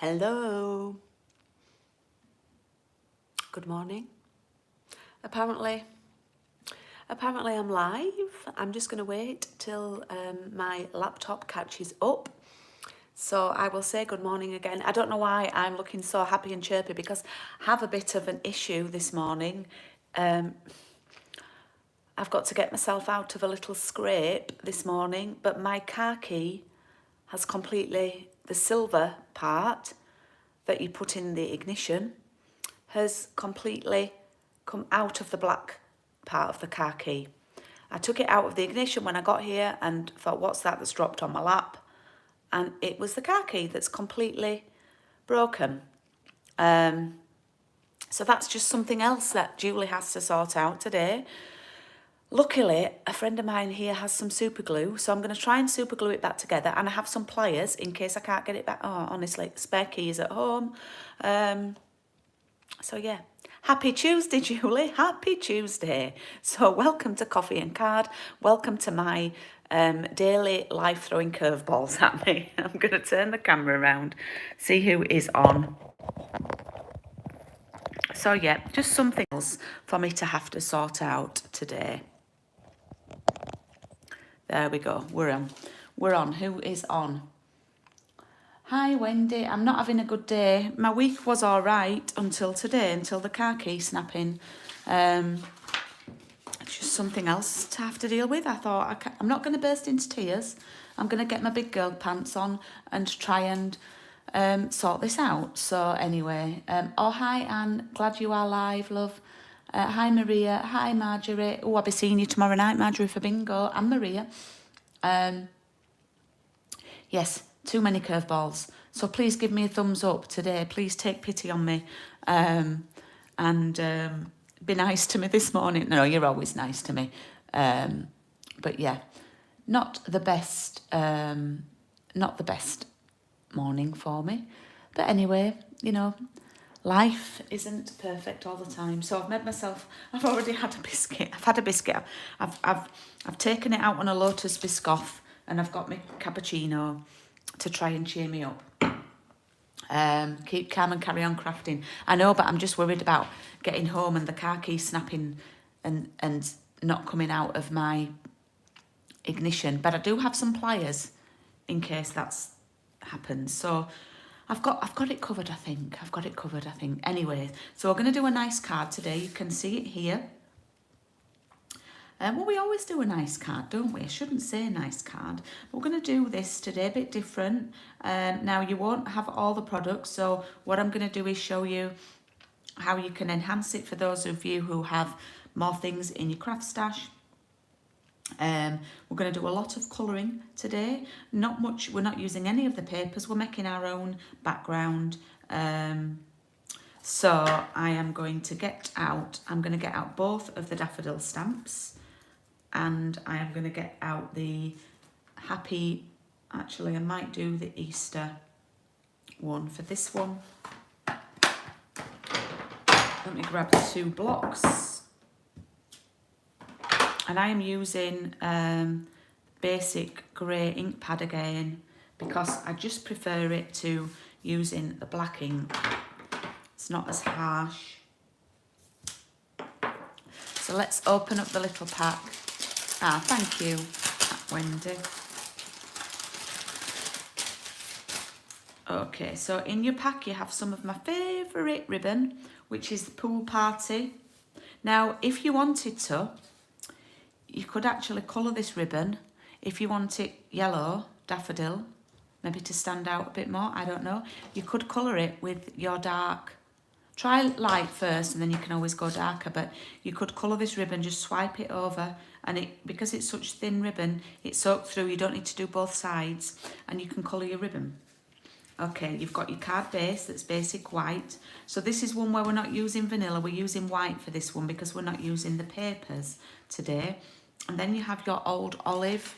Hello. Good morning. Apparently I'm live. I'm just going to wait till my laptop catches up. So I will say good morning again. I don't know why I'm looking so happy and chirpy because I have a bit of an issue this morning. I've got to get myself out of a little scrape this morning, but my car key has completely, the silver part that you put in the ignition has completely come out of the black part of the car key. I took it out of the ignition when I got here and thought, what's that that's dropped on my lap? And it was the car key that's completely broken. So that's just something else that Julie has to sort out today. Luckily, a friend of mine here has some super glue, so I'm going to try and super glue it back together, and I have some pliers in case I can't get it back. Oh, honestly, spare keys at home. So yeah, happy Tuesday, Julie. Happy Tuesday. So welcome to Coffee and Card. Welcome to my daily life throwing curveballs at me. I'm going to turn the camera around, see who is on. So yeah, just something else for me to have to sort out today. There we go. We're on. We're on. Who is on? Hi, Wendy. I'm not having a good day. My week was all right until today, until the car key snapping. It's just something else to have to deal with. I thought, I'm not going to burst into tears. I'm going to get my big girl pants on and try and sort this out. So anyway, oh, hi, Anne. Glad you are live, love. Hi, Maria. Hi, Marjorie. Oh, I'll be seeing you tomorrow night, Marjorie, for bingo. And Maria. Yes, too many curveballs. So please give me a thumbs up today. Please take pity on me. And be nice to me this morning. No, you're always nice to me. But yeah, not the best morning for me. But anyway, you know, life isn't perfect all the time. So I've already had a biscuit. I've had a biscuit. I've taken it out on a Lotus Biscoff and I've got my cappuccino to try and cheer me up. Keep calm and carry on crafting. I know, but I'm just worried about getting home and the car key snapping and not coming out of my ignition. But I do have some pliers in case that's happened. So I've got it covered, I think. Anyway, so we're going to do a nice card today. You can see it here. Well, we always do a nice card, don't we? I shouldn't say a nice card. We're going to do this today, a bit different. Now, you won't have all the products, so what I'm going to do is show you how you can enhance it for those of you who have more things in your craft stash. We're going to do a lot of colouring today. Not much, we're not using any of the papers. We're making our own background. So I am going to get out both of the daffodil stamps. And I am going to get out the happy, actually I might do the Easter one for this one. Let me grab the 2 blocks. And I am using basic grey ink pad again because I just prefer it to using the black ink. It's not as harsh. So let's open up the little pack. Ah, thank you, Wendy. Okay, so in your pack you have some of my favourite ribbon, which is the Pool Party. Now, if you wanted to, you could actually colour this ribbon. If you want it yellow, daffodil, maybe to stand out a bit more, I don't know. You could colour it with your dark. Try light first and then you can always go darker, but you could colour this ribbon, just swipe it over, and because it's such thin ribbon, it soaks through, you don't need to do both sides, and you can colour your ribbon. Okay, you've got your card base that's basic white. So this is one where we're not using vanilla, we're using white for this one because we're not using the papers today. And then you have your old olive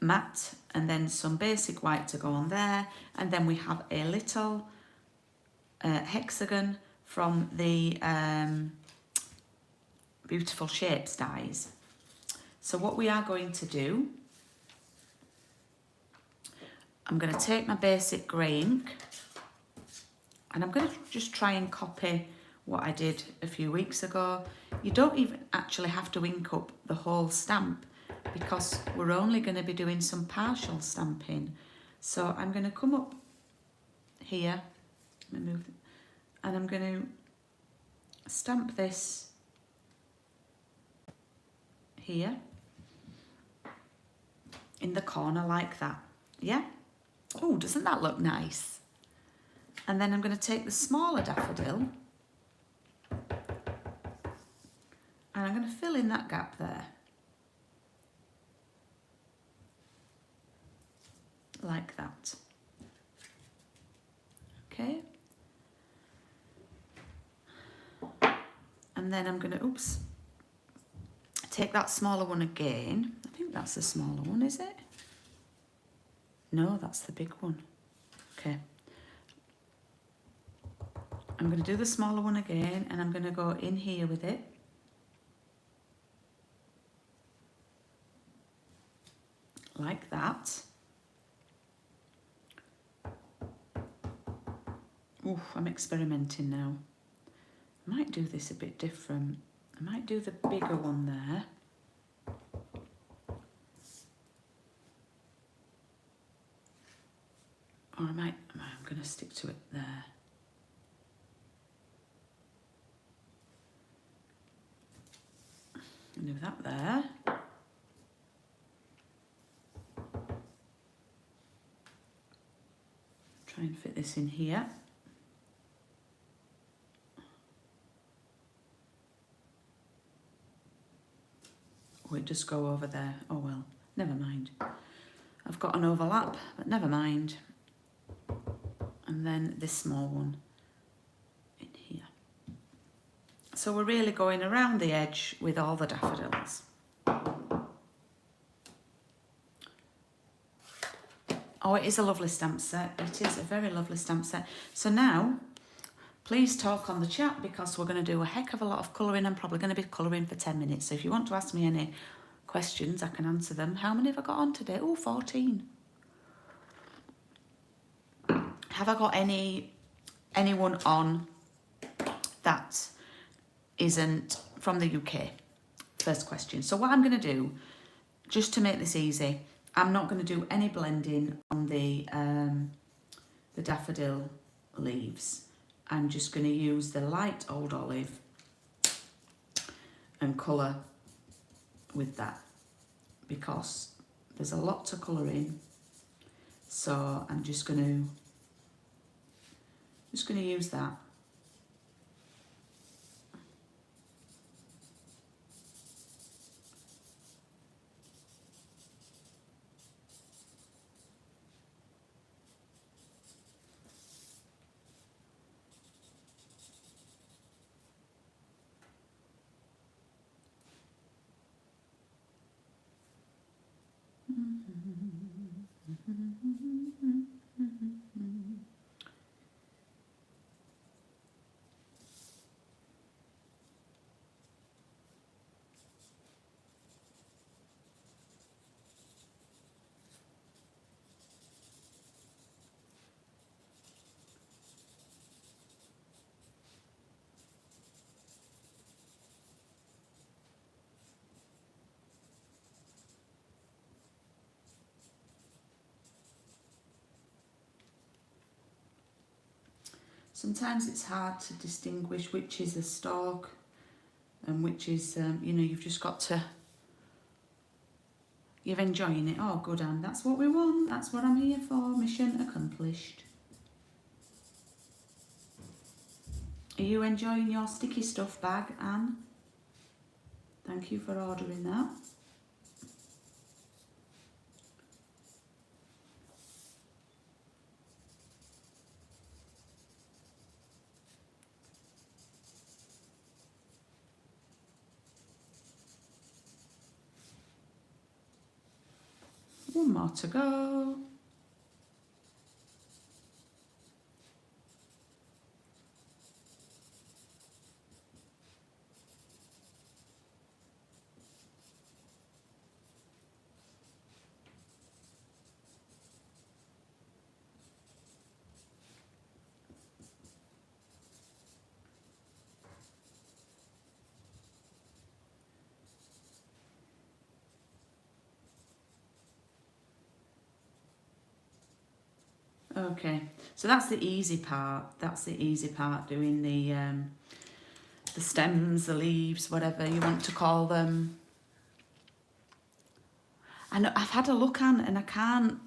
matte, and then some basic white to go on there, and then we have a little hexagon from the Beautiful Shapes dies. So what we are going to do, I'm going to take my basic grey ink and I'm going to just try and copy what I did a few weeks ago. You don't even actually have to ink up the whole stamp because we're only going to be doing some partial stamping. So I'm going to come up here, and I'm going to stamp this here in the corner like that. Yeah? Oh, doesn't that look nice? And then I'm going to take the smaller daffodil and I'm going to fill in that gap there. Like that. Okay. And then I'm going to, take that smaller one again. I think that's the smaller one, is it? No, that's the big one. Okay. I'm going to do the smaller one again and I'm going to go in here with it. Like that. Ooh, I'm experimenting now. I might do this a bit different. I might do the bigger one there. Or I'm going to stick to it there. And do that there. Try and fit this in here. Oh, it does go over there. Oh well, never mind. I've got an overlap, but never mind. And then this small one in here. So we're really going around the edge with all the daffodils. Oh, it is a lovely stamp set. It is a very lovely stamp set. So now, please talk on the chat because we're going to do a heck of a lot of colouring. I'm probably going to be colouring for 10 minutes. So if you want to ask me any questions, I can answer them. How many have I got on today? Oh, 14. Have I got anyone on that isn't from the UK? First question. So what I'm going to do, just to make this easy, I'm not going to do any blending on the daffodil leaves. I'm just going to use the light old olive and colour with that because there's a lot to colour in. So I'm just going to use that. Sometimes it's hard to distinguish which is a stalk and which is, you know, you've just got to, you're enjoying it. Oh, good, Anne, that's what we want. That's what I'm here for. Mission accomplished. Are you enjoying your sticky stuff bag, Anne? Thank you for ordering that. One more to go. Okay, so that's the easy part. That's the easy part, doing the stems, the leaves, whatever you want to call them. And I've had a look, Anne, and I can't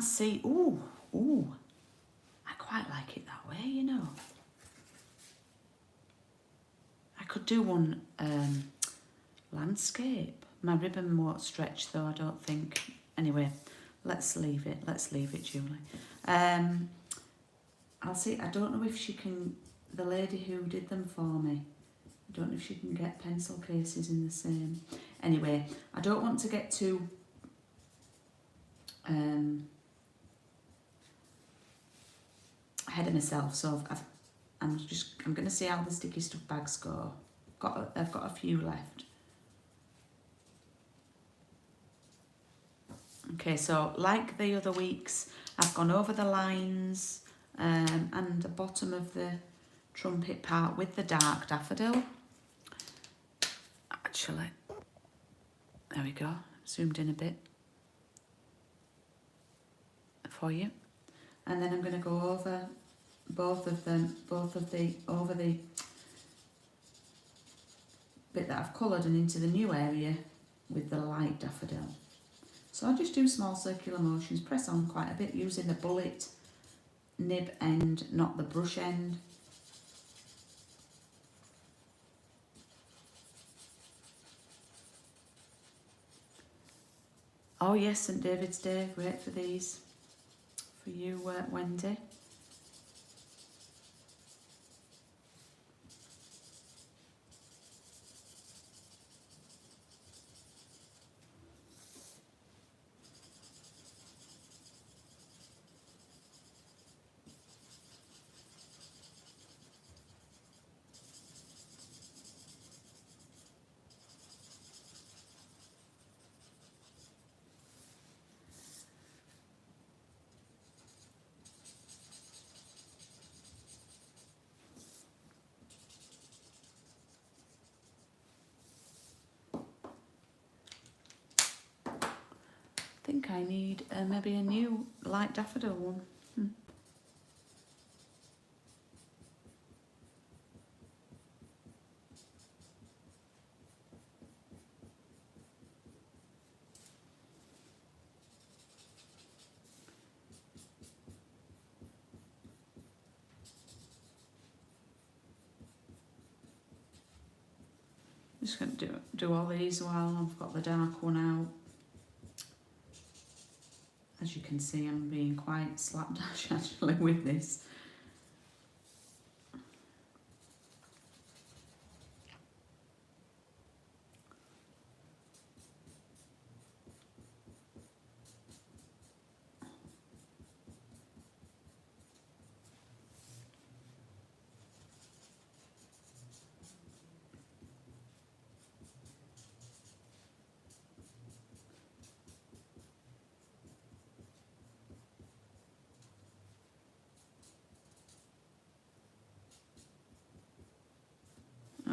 see. Ooh, I quite like it that way, you know. I could do one landscape. My ribbon won't stretch though, I don't think. Anyway, let's leave it. Let's leave it, Julie. I'll see. I don't know if she can. The lady who did them for me, I don't know if she can get pencil cases in the same. Anyway, I don't want to get too ahead of myself, so I'm going to see how the sticky stuff bags go. I've got a few left. Okay, so like the other weeks, I've gone over the lines and the bottom of the trumpet part with the dark daffodil. Actually, there we go, zoomed in a bit for you. And then I'm going to go over both of the bit that I've coloured and into the new area with the light daffodil. So I'll just do small circular motions, press on quite a bit using the bullet nib end, not the brush end. Oh yes, St David's Day, great for these. For you, Wendy. I think I need maybe a new light daffodil one. Just going to do all these while I've got the dark one out. As you can see, I'm being quite slapdash actually with this.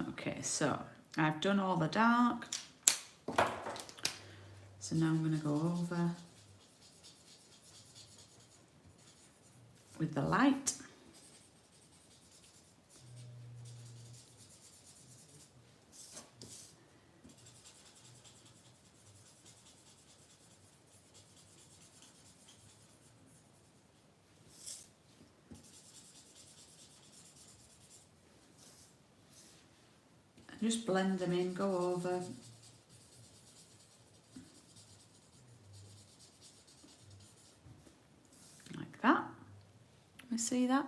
Okay, so I've done all the dark. So now I'm going to go over with the light. Just blend them in, go over. Like that. You see that?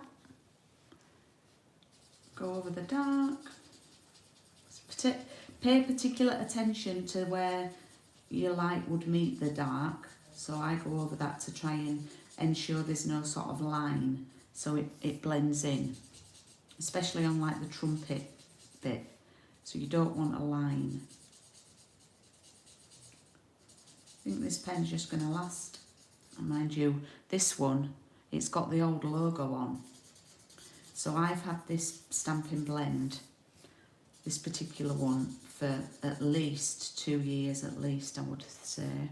Go over the dark. Pay particular attention to where your light would meet the dark. So I go over that to try and ensure there's no sort of line, so it blends in, especially on like the trumpet bit. So you don't want a line. I think this pen's just going to last. And mind you, this one, it's got the old logo on. So I've had this Stampin' Blend, this particular one, for at least 2 years, at least, I would say.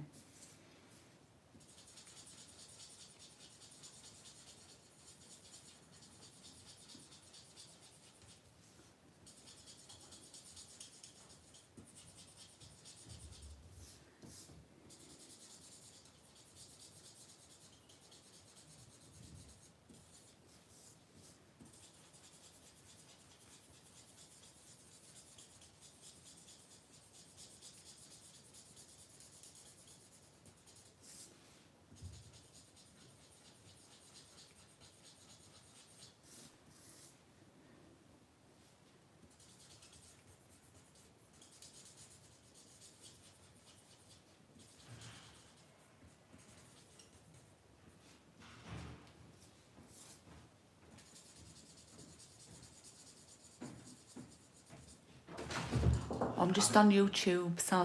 I'm just on YouTube, so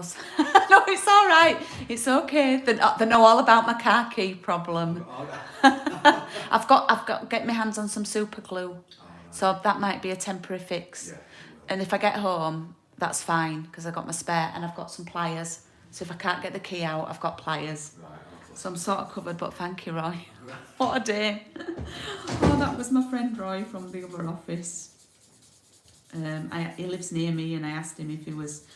no, it's all right. It's okay. They know all about my car key problem. I've got to get my hands on some super glue, so that might be a temporary fix. Yeah. And if I get home, that's fine because I've got my spare and I've got some pliers. So if I can't get the key out, I've got pliers. Right, okay. So I'm sort of covered, but thank you, Roy. What a day. Oh, that was my friend Roy from the other office. He lives near me, and I asked him if he was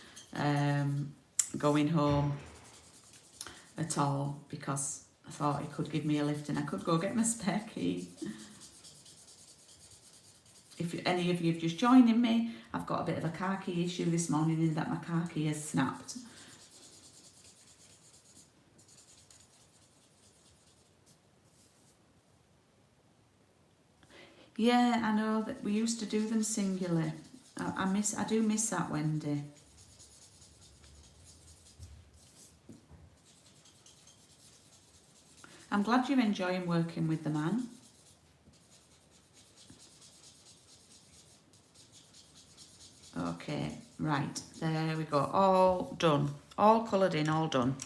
going home at all because I thought he could give me a lift and I could go get my spare key. If any of you have just joining me, I've got a bit of a car key issue this morning in that my car key has snapped. Yeah, I know that we used to do them singularly. I do miss that, Wendy. I'm glad you're enjoying working with the man. Okay, right, there we go. All done. All coloured in, all done.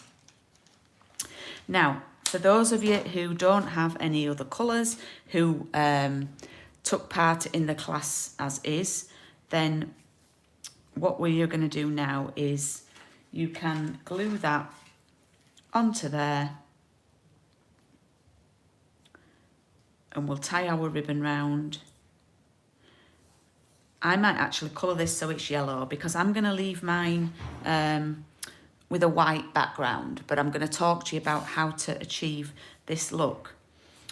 Now, for those of you who don't have any other colours, who took part in the class as is, then what we are going to do now is you can glue that onto there and we'll tie our ribbon round. I might actually colour this so it's yellow because I'm going to leave mine with a white background, but I'm going to talk to you about how to achieve this look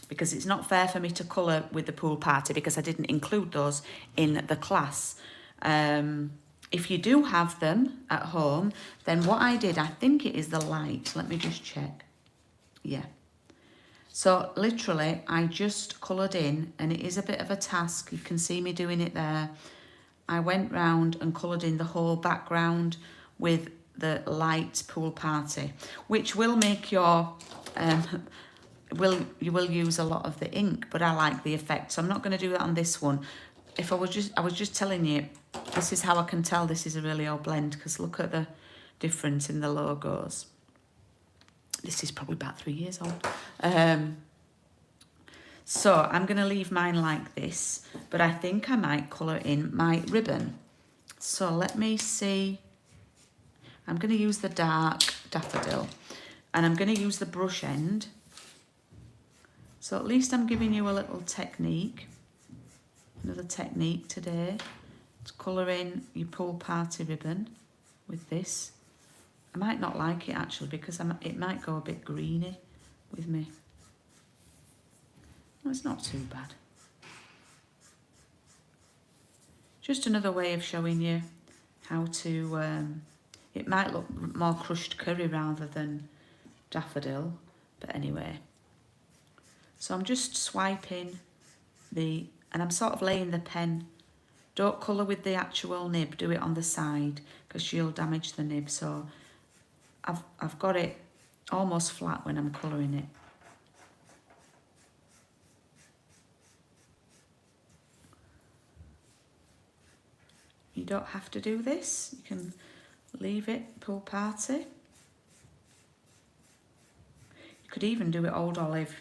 because it's not fair for me to colour with the pool party because I didn't include those in the class. If you do have them at home, then what I did, I think it is the light. Let me just check. Yeah. So literally, I just coloured in, and it is a bit of a task. You can see me doing it there. I went round and coloured in the whole background with the light pool party, which will make your, you will use a lot of the ink, but I like the effect. So I'm not going to do that on this one. I was just telling you, this is how I can tell this is a really old blend, because look at the difference in the logos. This is probably about 3 years old. So I'm going to leave mine like this, but I think I might colour in my ribbon. So let me see. I'm going to use the dark daffodil, and I'm going to use the brush end. So at least I'm giving you a little technique, another technique today, to colour in your pool party ribbon with this. I might not like it actually because it might go a bit greeny with me. No, it's not too bad. Just another way of showing you how to, it might look more crushed curry rather than daffodil, but anyway. So I'm just swiping and I'm sort of laying the pen. Don't colour with the actual nib, do it on the side because she'll damage the nib. So I've got it almost flat when I'm colouring it. You don't have to do this, you can leave it pool party. You could even do it old olive,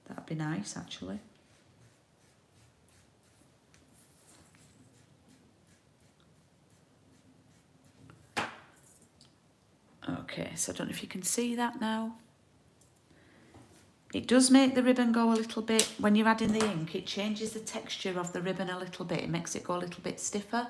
that'd be nice actually. Okay, so I don't know if you can see that now. It does make the ribbon go a little bit, when you're adding the ink, it changes the texture of the ribbon a little bit. It makes it go a little bit stiffer.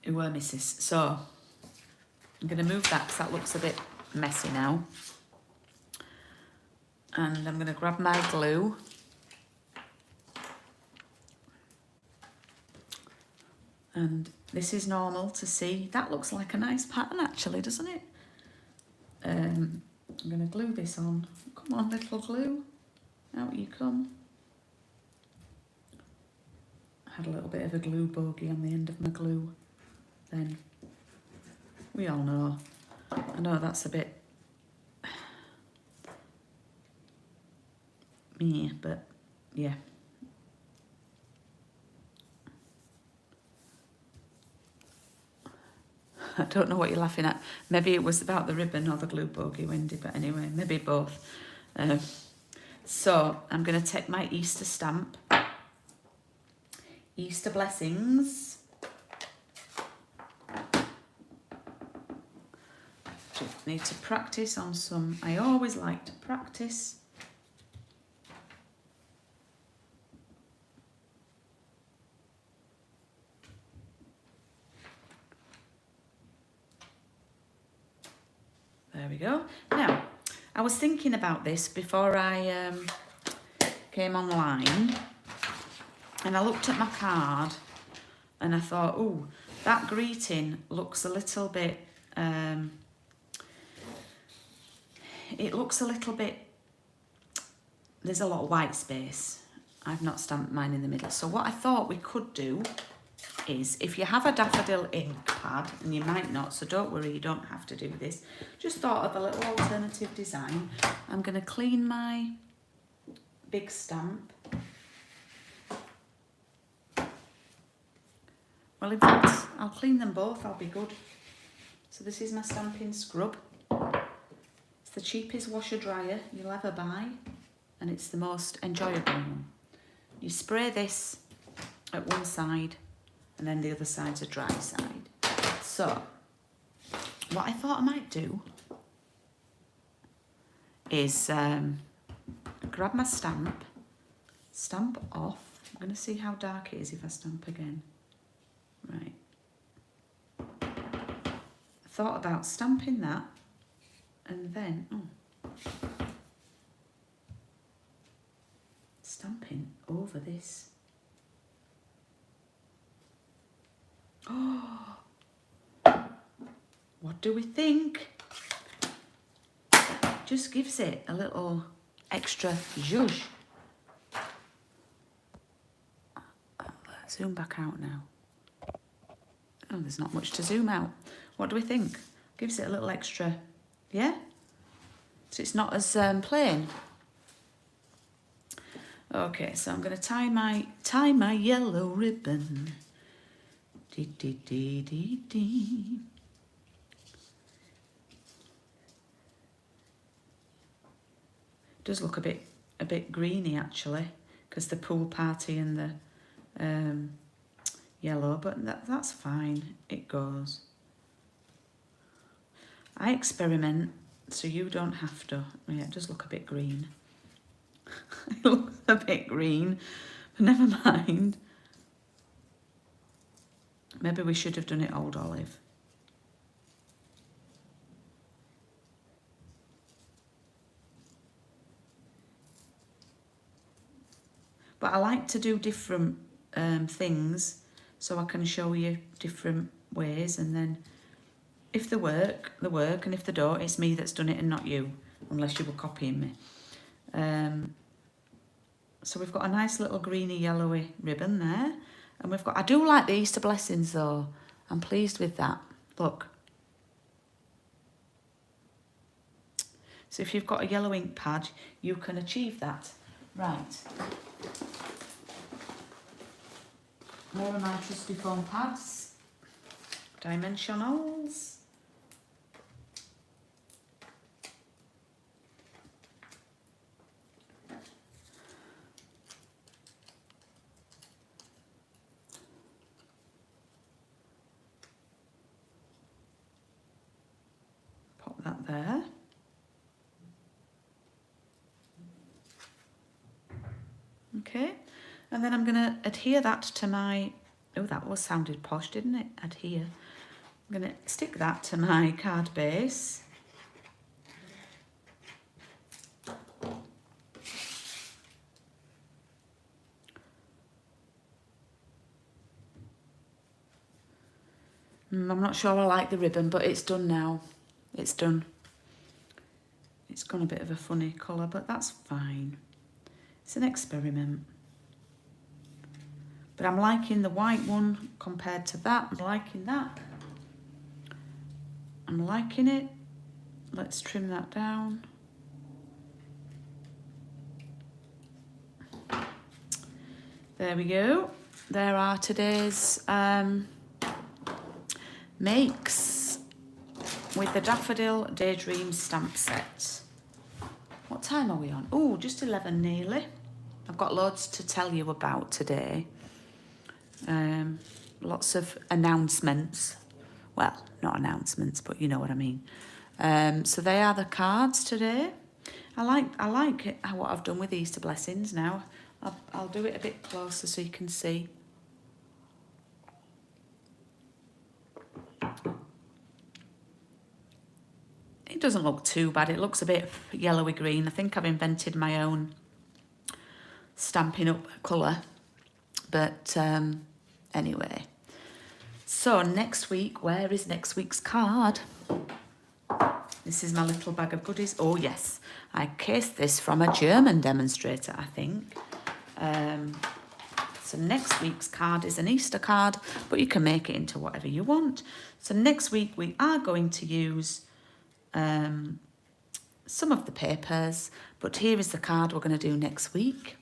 You were missus. So I'm going to move that because that looks a bit messy now. And I'm going to grab my glue. And this is normal to see. That looks like a nice pattern actually, doesn't it? I'm going to glue this on. Come on, little glue. Out you come. I had a little bit of a glue bogey on the end of my glue. Then we all know. I know that's a bit me, but yeah. I don't know what you're laughing at. Maybe it was about the ribbon or the glue bogey, Wendy, but anyway, maybe both. So I'm going to take my Easter stamp. Easter blessings. Just need to practice on some. I always like to practice. There we go. Now, I was thinking about this before I came online, and I looked at my card and I thought, oh, that greeting looks a little bit, it looks a little bit, there's a lot of white space. I've not stamped mine in the middle. So what I thought we could do is, if you have a daffodil ink pad, and you might not, so don't worry, you don't have to do this. Just thought of a little alternative design. I'm going to clean my big stamp. Well, in fact, I'll clean them both, I'll be good. So this is my stamping scrub. It's the cheapest washer dryer you'll ever buy, and it's the most enjoyable one. You spray this at one side, and then the other side's a dry side. So, what I thought I might do is grab my stamp, stamp off. I'm going to see how dark it is if I stamp again. Right. I thought about stamping that, and then, stamping over this. Oh, what do we think? Just gives it a little extra zhuzh. Zoom back out now. Oh, there's not much to zoom out. What do we think? Gives it a little extra, yeah? So it's not as plain. Okay, so I'm going to tie my yellow ribbon. Dee, dee, dee, dee, dee. It does look a bit greeny actually, because the pool party and the yellow, but that's fine. It goes. I experiment, so you don't have to. Yeah, it does look a bit green. It looks a bit green, but never mind. Maybe we should have done it old olive. But I like to do different things so I can show you different ways, and then if they work, they work, and if they don't, it's me that's done it and not you, unless you were copying me. So we've got a nice little greeny yellowy ribbon there, and we've got, I do like the Easter blessings though. I'm pleased with that. Look. So if you've got a yellow ink pad, you can achieve that. Right. More of my trusty foam pads. Dimensionals. Pop that there. Okay, and then I'm going to adhere that to my, oh, that was sounded posh, didn't it? Adhere. I'm going to stick that to my card base. I'm not sure I like the ribbon, but it's done now. It's done. It's gone a bit of a funny colour, but that's fine. It's an experiment. But I'm liking the white one compared to that. I'm liking that. I'm liking it. Let's trim that down. There we go. There are today's makes with the Daffodil Daydream stamp set. What time are we on? Oh, just 11 nearly. I've got loads to tell you about today. Lots of announcements. Well, not announcements, but you know what I mean. So they are the cards today. I like it, what I've done with Easter Blessings now. I'll do it a bit closer so you can see. It doesn't look too bad. It looks a bit yellowy green. I think I've invented my own Stampin' Up colour. But anyway. So next week, where is next week's card? This is my little bag of goodies. Oh yes, I cased this from a German demonstrator, I think. So next week's card is an Easter card, but you can make it into whatever you want. So next week we are going to use some of the papers, but here is the card we're going to do next week.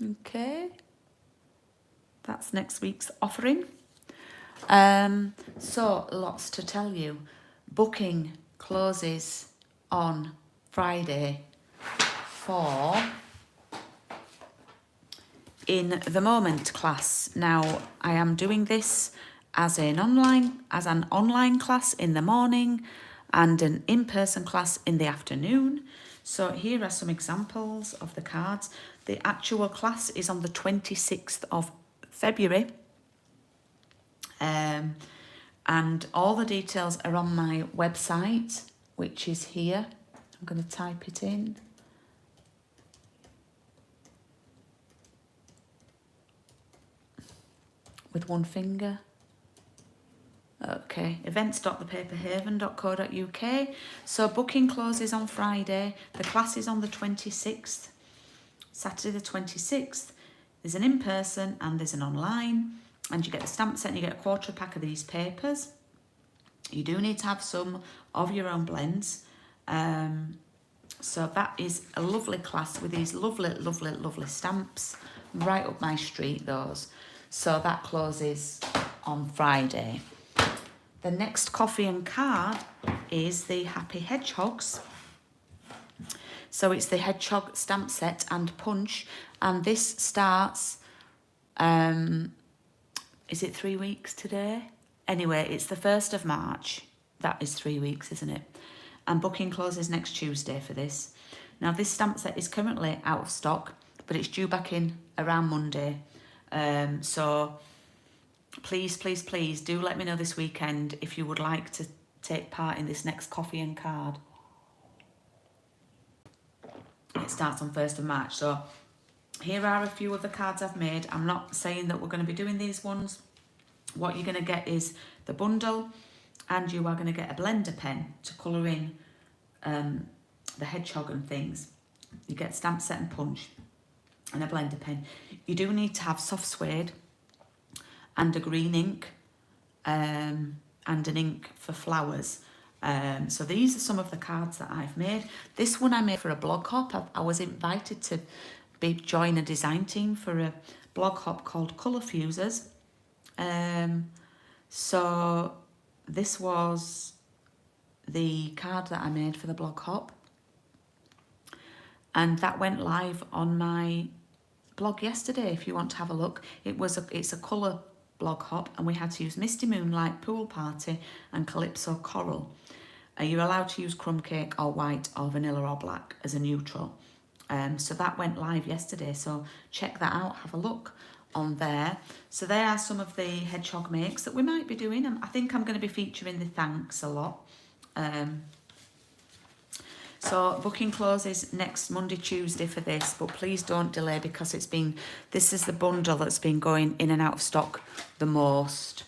Okay, that's next week's offering. So lots to tell you. Booking closes on Friday for In the Moment class. Now I am doing this as an online class in the morning and an in-person class in the afternoon. So here are some examples of the cards. The actual class is on the 26th of February. And all the details are on my website, which is here. I'm going to type it in. With one finger. Okay, events.thepaperhaven.co.uk. So booking closes on Friday. The class is on the 26th, Saturday the 26th. There's an in-person and there's an online. And you get the stamp set and you get a quarter pack of these papers. You do need to have some of your own blends. So that is a lovely class with these lovely, lovely, lovely stamps. Right up my street, those. So that closes on Friday. The next coffee and card is the Happy Hedgehogs. So it's the Hedgehog stamp set and punch. And this starts... is it 3 weeks today? Anyway, it's the 1st of March. That is 3 weeks, isn't it? And booking closes next Tuesday for this. Now, this stamp set is currently out of stock, but it's due back in around Monday. So please, please, please do let me know this weekend if you would like to take part in this next coffee and card. It starts on 1st of March. So here are a few of the cards I've made. I'm not saying that we're going to be doing these ones. What you're going to get is the bundle, and you are going to get a blender pen to colour in the hedgehog and things. You get stamp set and punch and a blender pen. You do need to have soft suede and a green ink and an ink for flowers. So these are some of the cards that I've made. This one I made for a blog hop. I was invited to join a design team for a blog hop called Colour Fusers. So this was the card that I made for the blog hop, and that went live on my blog yesterday if you want to have a look. It's a colour blog hop, and we had to use Misty Moonlight, Pool Party and Calypso Coral. You're allowed to use crumb cake or white or vanilla or black as a neutral. So that went live yesterday, so check that out, have a look on there. So there are some of the hedgehog makes that we might be doing. I think I'm going to be featuring the thanks a lot. So booking closes next Monday, Tuesday for this, but please don't delay because this is the bundle that's been going in and out of stock the most.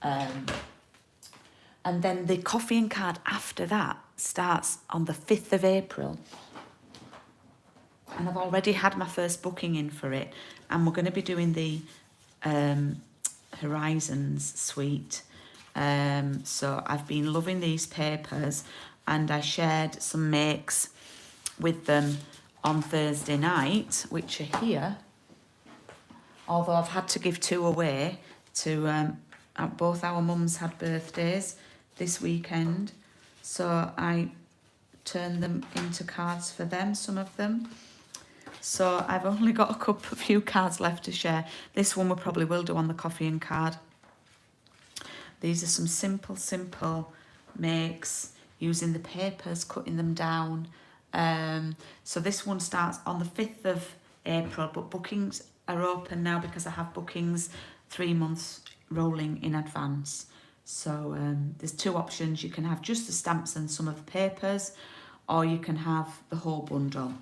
And then the coffee and card after that starts on the 5th of April. And I've already had my first booking in for it. And we're going to be doing the Horizons suite. So I've been loving these papers, and I shared some makes with them on Thursday night, which are here. Although I've had to give 2 away to both our mums had birthdays this weekend, so I turned them into cards for them, some of them. So I've only got a few cards left to share. This one we probably will do on the coffee and card. These are some simple makes using the papers, cutting them down. So this one starts on the 5th of April, but bookings are open now because I have bookings 3 months rolling in advance. So there's 2 options. You can have just the stamps and some of the papers, or you can have the whole bundle.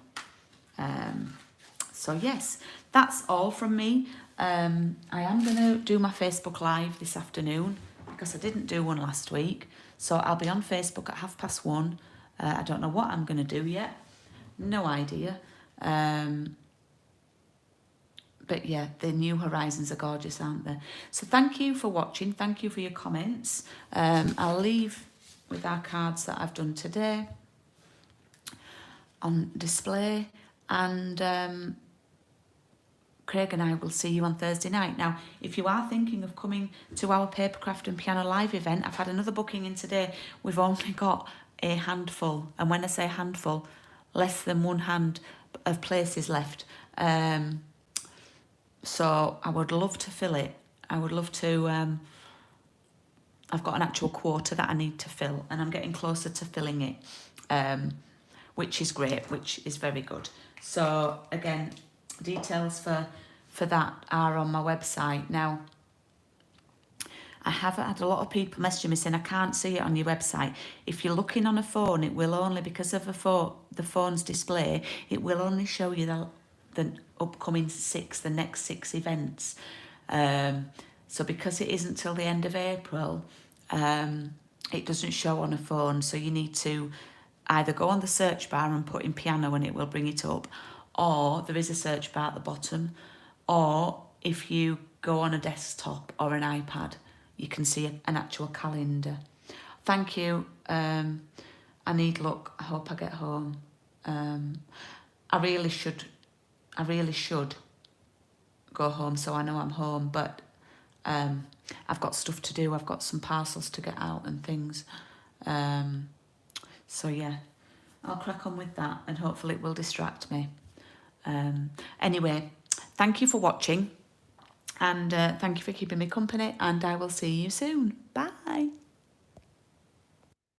So yes, that's all from me. I am going to do my Facebook Live this afternoon because I didn't do one last week. So I'll be on Facebook at 1:30. I don't know what I'm going to do yet. No idea. But yeah, the new horizons are gorgeous, aren't they? So thank you for watching. Thank you for your comments. I'll leave with our cards that I've done today on display. And Craig and I will see you on Thursday night. Now, if you are thinking of coming to our Papercraft and Piano Live event, I've had another booking in today. We've only got a handful. And when I say handful, less than 1 hand of places left. So I would love to fill it. I would love to... I've got an actual quota that I need to fill, and I'm getting closer to filling it, which is great, which is very good. So again, details for that are on my website. Now, I have had a lot of people messaging me saying I can't see it on your website. If you're looking on a phone, it will only, because of the phone's display, it will only show you the upcoming 6, the next 6 events. So because it isn't till the end of April, it doesn't show on a phone. So you need to either go on the search bar and put in piano and it will bring it up, or there is a search bar at the bottom, or if you go on a desktop or an iPad, you can see an actual calendar. Thank you. I need luck. I hope I get home. I really should go home so I know I'm home, but I've got stuff to do. I've got some parcels to get out and things. So yeah, I'll crack on with that and hopefully it will distract me. Anyway, thank you for watching, and thank you for keeping me company, and I will see you soon. Bye.